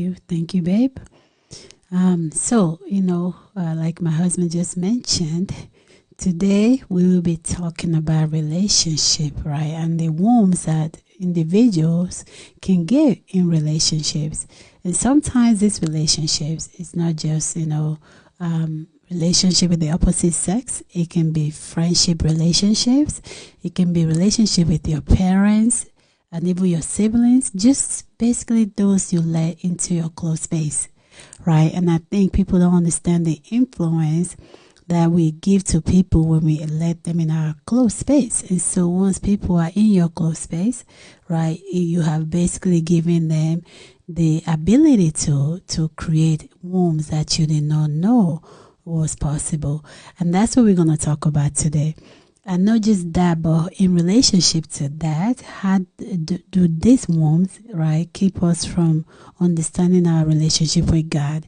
Thank you, babe. Like my husband just mentioned, today we will be talking about relationship, right? And the wounds that individuals can get in relationships. And sometimes these relationships, it's not just, relationship with the opposite sex. It can be friendship relationships. It can be relationship with your parents and even your siblings, just basically those you let into your close space, right? And I think people don't understand the influence that we give to people when we let them in our close space. And so once people are in your close space, right, you have basically given them the ability to create wombs that you did not know was possible. And that's what we're going to talk about today. And not just that, but in relationship to that, how do these wombs, right, keep us from understanding our relationship with God?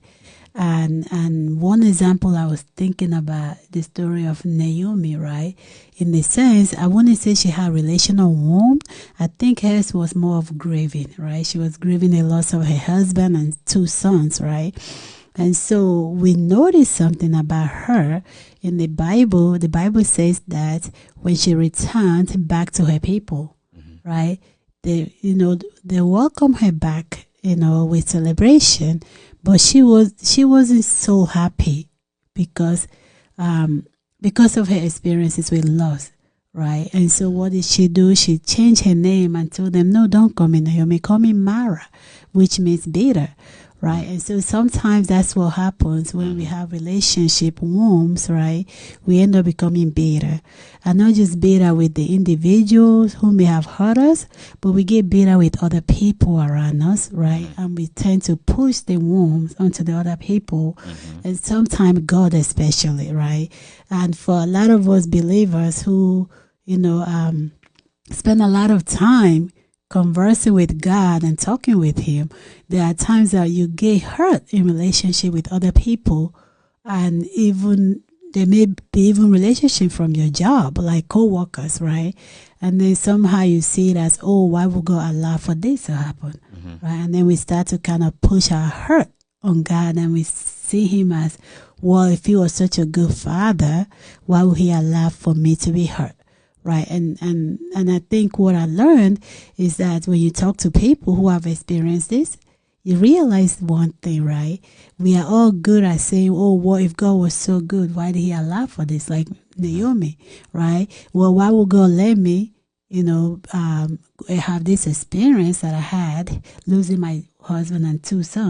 And one example I was thinking about the story of Naomi, right? In the sense, I wouldn't say she had relational womb. I think hers was more of grieving, right? She was grieving the loss of her husband and two sons, right? And so we notice something about her in the Bible. The Bible says that when she returned back to her people, right? They welcome her back, with celebration, but she wasn't so happy because of her experiences with loss, right? And so what did she do? She changed her name and told them, no, don't call me Naomi, call me Mara, which means bitter. Right. And so sometimes that's what happens when we have relationship wounds, right? We end up becoming bitter. And not just bitter with the individuals who may have hurt us, but we get bitter with other people around us, right? And we tend to push the wounds onto the other people. And sometimes God especially, right? And for a lot of us believers who, spend a lot of time conversing with God and talking with Him, there are times that you get hurt in relationship with other people, and even there may be even relationship from your job, like co-workers, right? And then somehow you see it as, oh, why would God allow for this to happen, right? And then we start to kind of push our hurt on God, and we see Him as, well, if He was such a good Father, why would He allow for me to be hurt? Right. And I think what I learned is that when you talk to people who have experienced this, you realize one thing, right? We are all good at saying, oh, what if God was so good? Why did He allow for this? Like Naomi, right? Well, why would God let me, have this experience that I had losing my husband and two sons?